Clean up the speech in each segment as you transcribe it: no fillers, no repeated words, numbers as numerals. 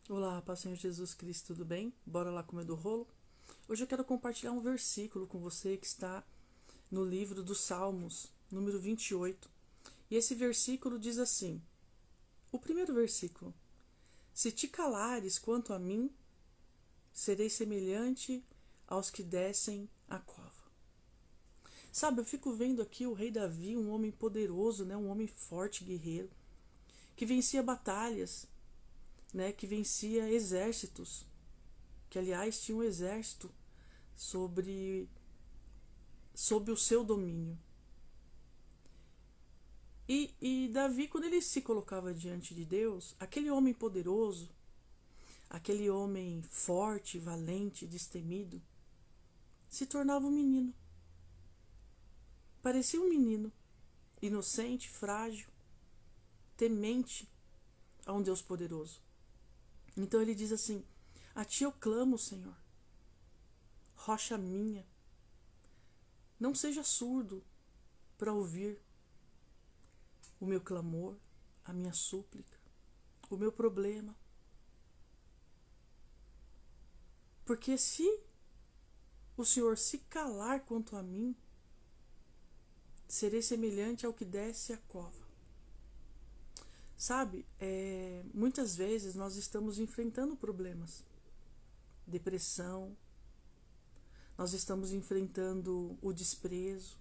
Olá, paz do Senhor Jesus Cristo, tudo bem? Bora lá comer do rolo? Hoje eu quero compartilhar um versículo com você que está no livro dos Salmos, número 28. E esse versículo diz assim: o primeiro versículo: Se te calares quanto a mim, serei semelhante aos que descem a cova. Sabe, eu fico vendo aqui o rei Davi, um homem poderoso, um homem forte, guerreiro, que vencia batalhas, que vencia exércitos, que aliás tinha um exército sob o seu domínio. E Davi, quando ele se colocava diante de Deus, aquele homem poderoso, aquele homem forte, valente, destemido, se tornava um menino. Parecia um menino, inocente, frágil, temente a um Deus poderoso. Então ele diz assim: a ti eu clamo, Senhor, rocha minha, não seja surdo para ouvir o meu clamor, a minha súplica, o meu problema. Porque se o Senhor se calar quanto a mim, serei semelhante ao que desce a cova. Sabe, muitas vezes nós estamos enfrentando problemas, depressão, nós estamos enfrentando o desprezo,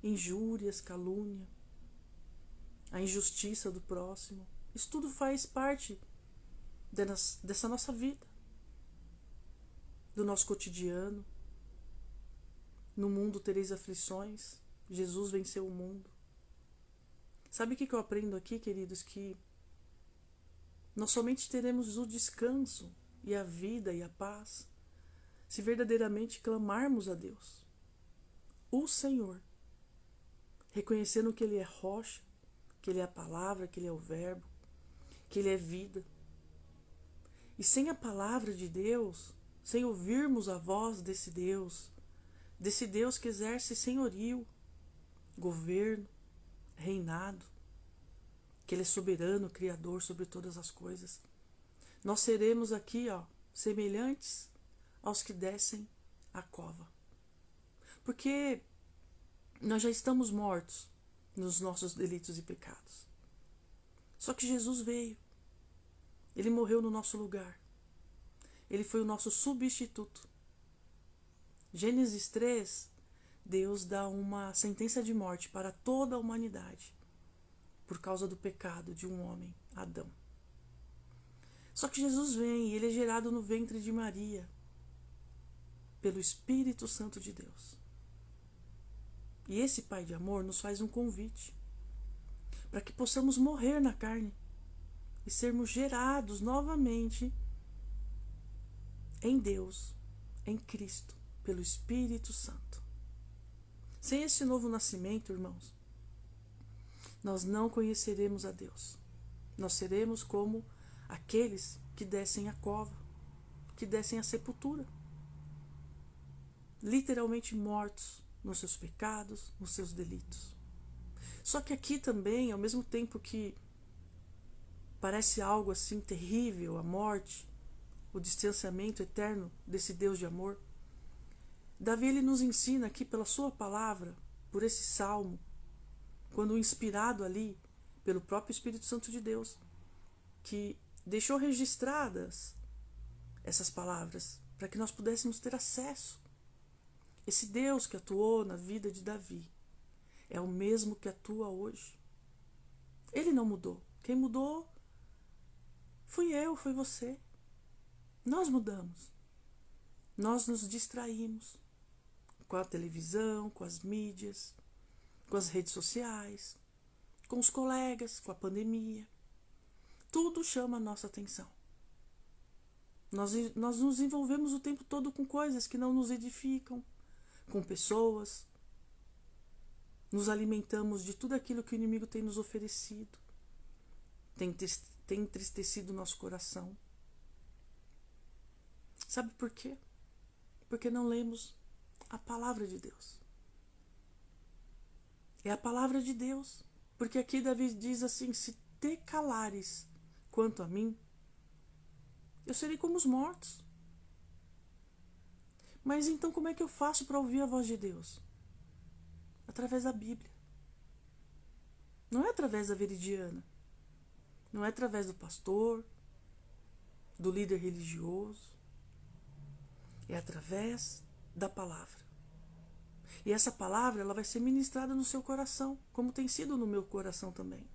injúrias, calúnia, a injustiça do próximo. Isso tudo faz parte dessa nossa vida, do nosso cotidiano. No mundo tereis aflições, Jesus venceu o mundo. Sabe o que eu aprendo aqui, queridos? Que nós somente teremos o descanso e a vida e a paz se verdadeiramente clamarmos a Deus, o Senhor, reconhecendo que Ele é rocha, que Ele é a palavra, que Ele é o verbo, que Ele é vida. E sem a palavra de Deus, sem ouvirmos a voz desse Deus que exerce senhorio, governo, reinado, que Ele é soberano, criador sobre todas as coisas, nós seremos aqui, semelhantes aos que descem a cova. Porque nós já estamos mortos nos nossos delitos e pecados. Só que Jesus veio. Ele morreu no nosso lugar. Ele foi o nosso substituto. Gênesis 3, Deus dá uma sentença de morte para toda a humanidade por causa do pecado de um homem, Adão. Só que Jesus vem e ele é gerado no ventre de Maria pelo Espírito Santo de Deus. E esse Pai de amor nos faz um convite para que possamos morrer na carne e sermos gerados novamente em Deus, em Cristo, pelo Espírito Santo. Sem esse novo nascimento, irmãos, nós não conheceremos a Deus. Nós seremos como aqueles que descem a cova, que descem a sepultura, literalmente mortos nos seus pecados, nos seus delitos. Só que aqui também, ao mesmo tempo que parece algo assim terrível, a morte, o distanciamento eterno desse Deus de amor, Davi ele nos ensina aqui pela sua palavra, por esse salmo, quando inspirado ali pelo próprio Espírito Santo de Deus, que deixou registradas essas palavras para que nós pudéssemos ter acesso. Esse Deus que atuou na vida de Davi é o mesmo que atua hoje. Ele não mudou. Quem mudou fui eu, foi você. Nós mudamos. Nós nos distraímos com a televisão, com as mídias, com as redes sociais, com os colegas, com a pandemia. Tudo chama a nossa atenção. Nós nos envolvemos o tempo todo com coisas que não nos edificam, com pessoas. Nos alimentamos de tudo aquilo que o inimigo tem nos oferecido. Tem entristecido o nosso coração. Sabe por quê? Porque não lemos a palavra de Deus. É a palavra de Deus. Porque aqui Davi diz assim: se te calares quanto a mim, Eu serei como os mortos. Mas então como é que eu faço para ouvir a voz de Deus? Através da Bíblia. Não é através da Veridiana. Não é através do pastor, do líder religioso. É através da palavra. E essa palavra ela vai ser ministrada no seu coração, como tem sido no meu coração também.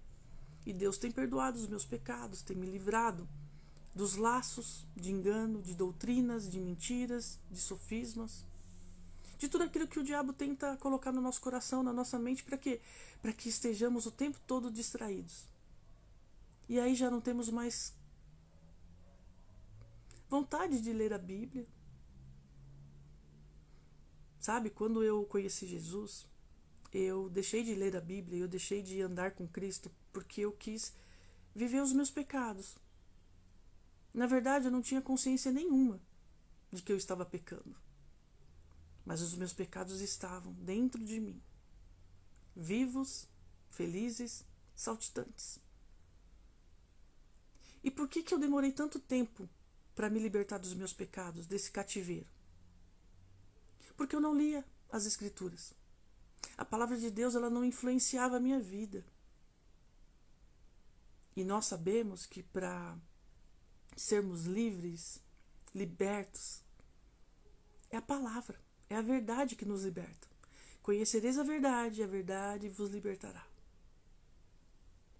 E Deus tem perdoado os meus pecados, tem me livrado dos laços de engano, de doutrinas, de mentiras, de sofismas, de tudo aquilo que o diabo tenta colocar no nosso coração, na nossa mente, para quê? Para que estejamos o tempo todo distraídos. E aí já não temos mais vontade de ler a Bíblia. Sabe, quando eu conheci Jesus, eu deixei de ler a Bíblia, eu deixei de andar com Cristo porque eu quis viver os meus pecados. Na verdade, eu não tinha consciência nenhuma de que eu estava pecando. Mas os meus pecados estavam dentro de mim, vivos, felizes, saltitantes. E por que eu demorei tanto tempo para me libertar dos meus pecados, desse cativeiro? Porque eu não lia as Escrituras. A palavra de Deus ela não influenciava a minha vida. E nós sabemos que para sermos livres, libertos, é a palavra, é a verdade que nos liberta. Conhecereis a verdade vos libertará.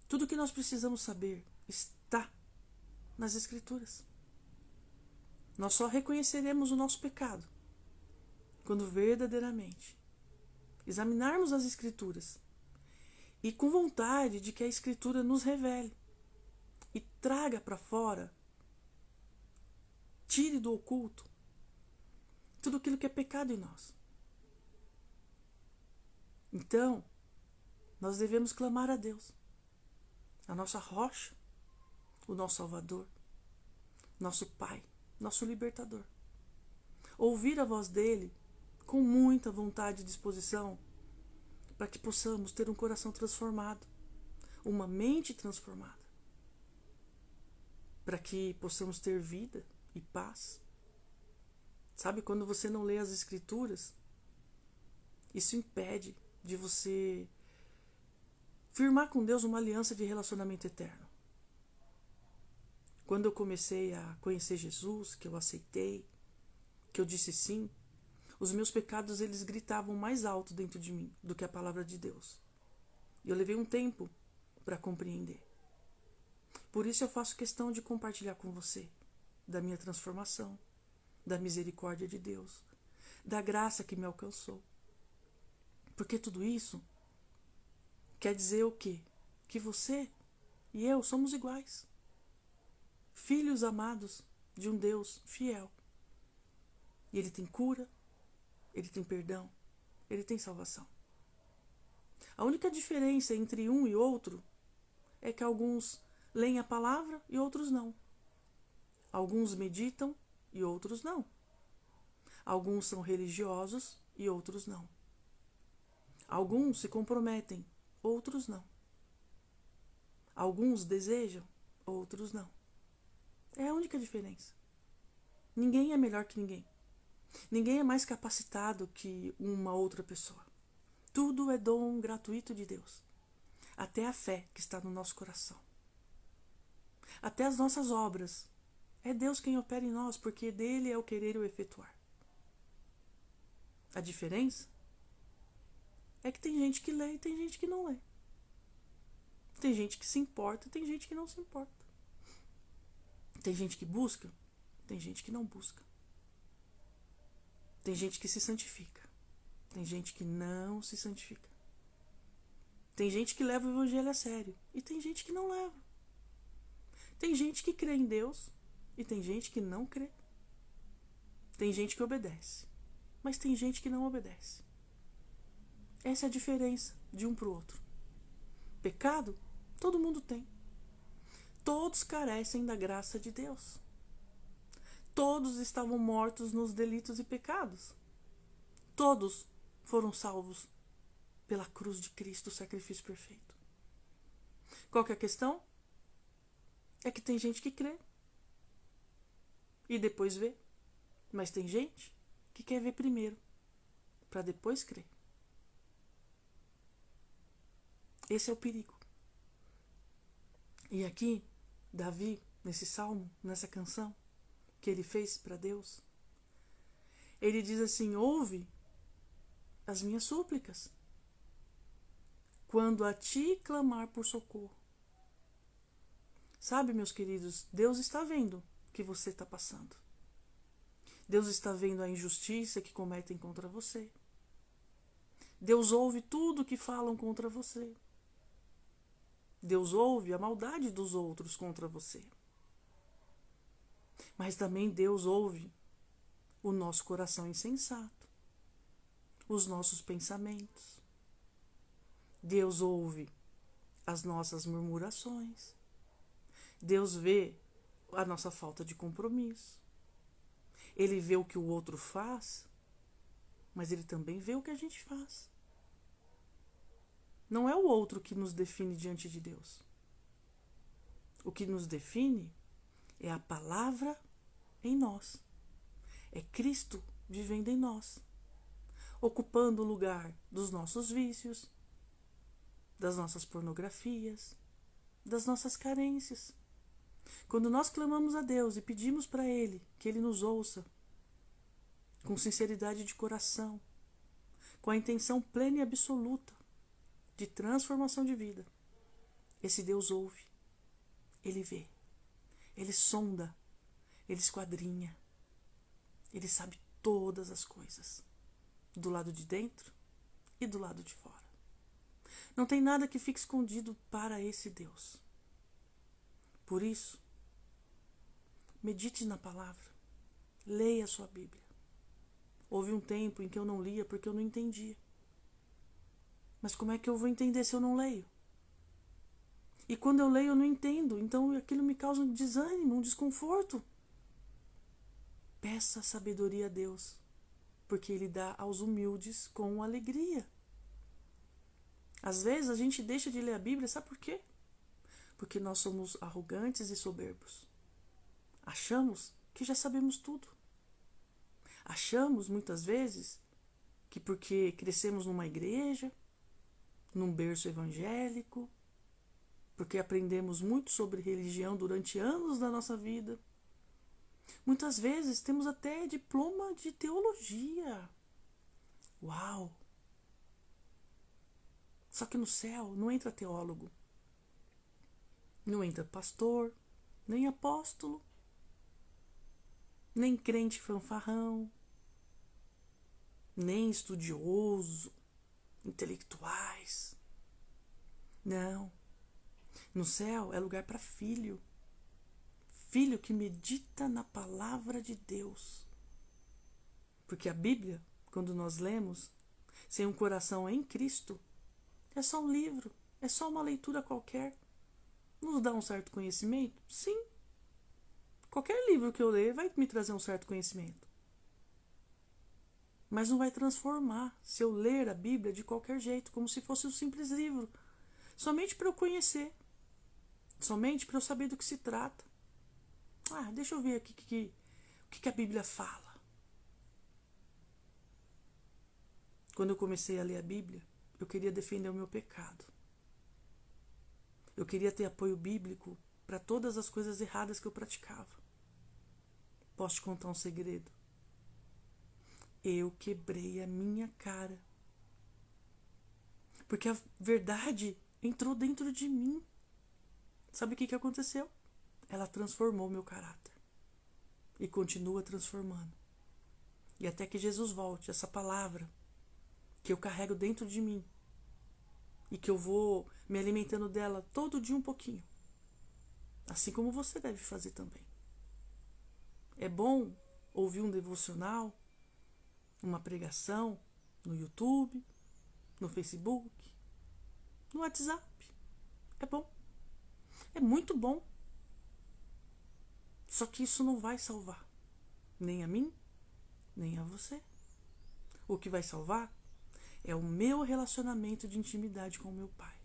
Tudo o que nós precisamos saber está nas Escrituras. Nós só reconheceremos o nosso pecado quando verdadeiramente examinarmos as Escrituras e com vontade de que a Escritura nos revele e traga para fora, tire do oculto tudo aquilo que é pecado em nós. Então, nós devemos clamar a Deus, a nossa rocha, o nosso Salvador, nosso Pai, nosso Libertador. Ouvir a voz dele com muita vontade e disposição para que possamos ter um coração transformado, uma mente transformada, para que possamos ter vida e paz. Sabe, quando você não lê as Escrituras, isso impede de você firmar com Deus uma aliança de relacionamento eterno. Quando eu comecei a conhecer Jesus, que eu aceitei, que eu disse sim, os meus pecados eles gritavam mais alto dentro de mim do que a palavra de Deus. E eu levei um tempo para compreender. Por isso eu faço questão de compartilhar com você da minha transformação, da misericórdia de Deus, da graça que me alcançou. Porque tudo isso quer dizer o quê? Que você e eu somos iguais. Filhos amados de um Deus fiel. E Ele tem cura, Ele tem perdão, Ele tem salvação. A única diferença entre um e outro é que alguns leem a palavra e outros não. Alguns meditam e outros não. Alguns são religiosos e outros não. Alguns se comprometem, outros não. Alguns desejam, outros não. É a única diferença. Ninguém é melhor que ninguém. Ninguém é mais capacitado que uma outra pessoa. Tudo é dom gratuito de Deus. Até a fé que está no nosso coração. Até as nossas obras. É Deus quem opera em nós, porque dele é o querer e o efetuar. A diferença é que tem gente que lê e tem gente que não lê. Tem gente que se importa e tem gente que não se importa. Tem gente que busca, tem gente que não busca. Tem gente que se santifica, tem gente que não se santifica. Tem gente que leva o evangelho a sério e tem gente que não leva. Tem gente que crê em Deus e tem gente que não crê. Tem gente que obedece, mas tem gente que não obedece. Essa é a diferença de um para o outro. Pecado, todo mundo tem. Todos carecem da graça de Deus. Todos estavam mortos nos delitos e pecados. Todos foram salvos pela cruz de Cristo, o sacrifício perfeito. Qual que é a questão? É que tem gente que crê e depois vê. Mas tem gente que quer ver primeiro, para depois crer. Esse é o perigo. E aqui, Davi, nesse salmo, nessa canção que ele fez para Deus, ele diz assim: ouve as minhas súplicas quando a ti clamar por socorro. Sabe, meus queridos, Deus está vendo o que você está passando. Deus está vendo a injustiça que cometem contra você. Deus ouve tudo que falam contra você. Deus ouve a maldade dos outros contra você. Mas também Deus ouve o nosso coração insensato, os nossos pensamentos. Deus ouve as nossas murmurações. Deus vê a nossa falta de compromisso. Ele vê o que o outro faz, mas ele também vê o que a gente faz. Não é o outro que nos define diante de Deus. O que nos define é a palavra em nós. É Cristo vivendo em nós, ocupando o lugar dos nossos vícios, das nossas pornografias, das nossas carências. Quando nós clamamos a Deus e pedimos para Ele que Ele nos ouça, com sinceridade de coração, com a intenção plena e absoluta de transformação de vida, esse Deus ouve, Ele vê, Ele sonda, Ele esquadrinha, Ele sabe todas as coisas, do lado de dentro e do lado de fora. Não tem nada que fique escondido para esse Deus. Por isso, medite na palavra, leia a sua Bíblia. Houve um tempo em que eu não lia porque eu não entendia. Mas como é que eu vou entender se eu não leio? E quando eu leio eu não entendo, então aquilo me causa um desânimo, um desconforto. Peça sabedoria a Deus, porque Ele dá aos humildes com alegria. Às vezes a gente deixa de ler a Bíblia, sabe por quê? Porque nós somos arrogantes e soberbos. Achamos que já sabemos tudo. Achamos, muitas vezes, que porque crescemos numa igreja, num berço evangélico, porque aprendemos muito sobre religião durante anos da nossa vida, muitas vezes temos até diploma de teologia. Uau! Só que no céu não entra teólogo, não entra pastor, nem apóstolo, nem crente fanfarrão, nem estudioso, intelectuais. Não. No céu é lugar para filho. Filho que medita na palavra de Deus. Porque a Bíblia, quando nós lemos, sem um coração em Cristo, é só um livro, é só uma leitura qualquer. Nos dá um certo conhecimento? Sim. Qualquer livro que eu ler vai me trazer um certo conhecimento. Mas não vai transformar se eu ler a Bíblia de qualquer jeito, como se fosse um simples livro. Somente para eu conhecer. Somente para eu saber do que se trata. Deixa eu ver aqui o que a Bíblia fala. Quando eu comecei a ler a Bíblia, eu queria defender o meu pecado. Eu queria ter apoio bíblico para todas as coisas erradas que eu praticava. Posso te contar um segredo? Eu quebrei a minha cara. Porque a verdade entrou dentro de mim. Sabe o que aconteceu? Ela transformou meu caráter. E continua transformando. E até que Jesus volte, essa palavra que eu carrego dentro de mim e que eu vou me alimentando dela todo dia um pouquinho. Assim como você deve fazer também. É bom ouvir um devocional, uma pregação no YouTube, no Facebook, no WhatsApp. É bom. É muito bom. Só que isso não vai salvar nem a mim, nem a você. O que vai salvar é o meu relacionamento de intimidade com o meu Pai.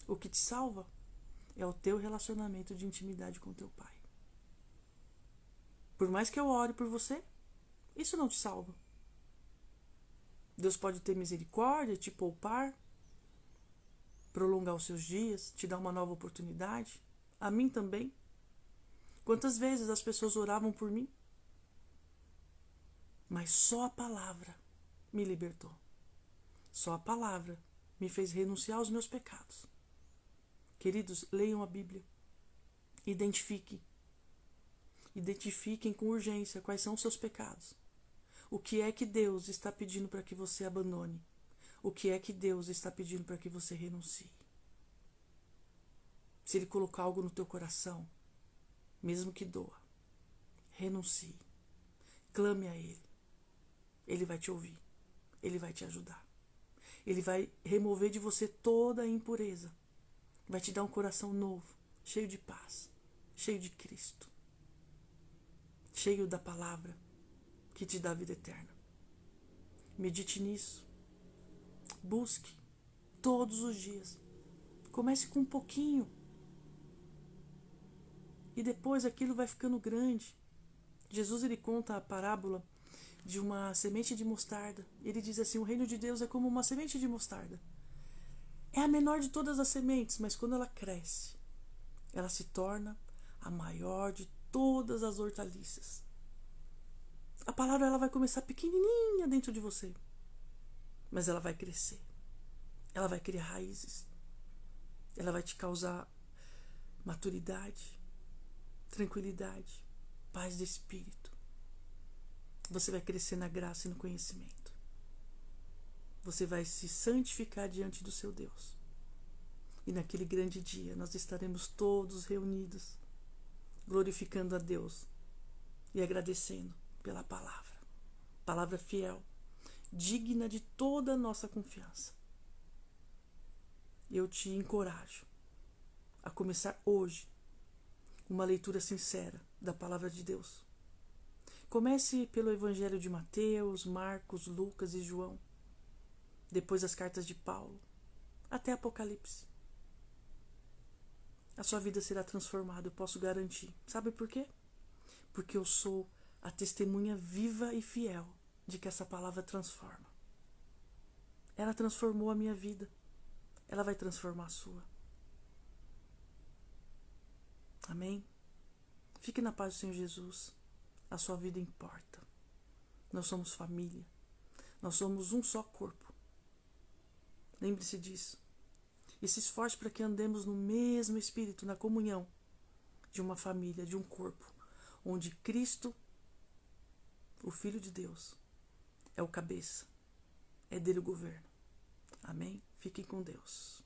O que te salva é o teu relacionamento de intimidade com o teu Pai. Por mais que eu ore por você, isso não te salva. Deus pode ter misericórdia, te poupar, prolongar os seus dias, te dar uma nova oportunidade. A mim também. Quantas vezes as pessoas oravam por mim? Mas só a palavra me libertou. Só a palavra me fez renunciar aos meus pecados. Queridos, leiam a Bíblia. Identifiquem. Identifiquem com urgência quais são os seus pecados. O que é que Deus está pedindo para que você abandone? O que é que Deus está pedindo para que você renuncie? Se Ele colocar algo no teu coração, mesmo que doa, renuncie. Clame a Ele. Ele vai te ouvir. Ele vai te ajudar. Ele vai remover de você toda a impureza. Vai te dar um coração novo, cheio de paz, cheio de Cristo, cheio da palavra que te dá vida eterna. Medite nisso. Busque todos os dias. Comece com um pouquinho. E depois aquilo vai ficando grande. Jesus, ele conta a parábola de uma semente de mostarda. Ele diz assim: o reino de Deus é como uma semente de mostarda. É a menor de todas as sementes, mas quando ela cresce, ela se torna a maior de todas as hortaliças. A palavra, ela vai começar pequenininha dentro de você, mas ela vai crescer. Ela vai criar raízes. Ela vai te causar maturidade, tranquilidade, paz de espírito. Você vai crescer na graça e no conhecimento. Você vai se santificar diante do seu Deus. E naquele grande dia nós estaremos todos reunidos, glorificando a Deus e agradecendo pela palavra. Palavra fiel, digna de toda a nossa confiança. Eu te encorajo a começar hoje uma leitura sincera da palavra de Deus. Comece pelo Evangelho de Mateus, Marcos, Lucas e João. Depois as cartas de Paulo, até Apocalipse. A sua vida será transformada, eu posso garantir. Sabe por quê? Porque eu sou a testemunha viva e fiel de que essa palavra transforma. Ela transformou a minha vida. Ela vai transformar a sua. Amém? Fique na paz do Senhor Jesus. A sua vida importa. Nós somos família. Nós somos um só corpo. Lembre-se disso. E se esforce para que andemos no mesmo espírito, na comunhão de uma família, de um corpo, onde Cristo, o Filho de Deus, é o cabeça, é dele o governo. Amém? Fiquem com Deus.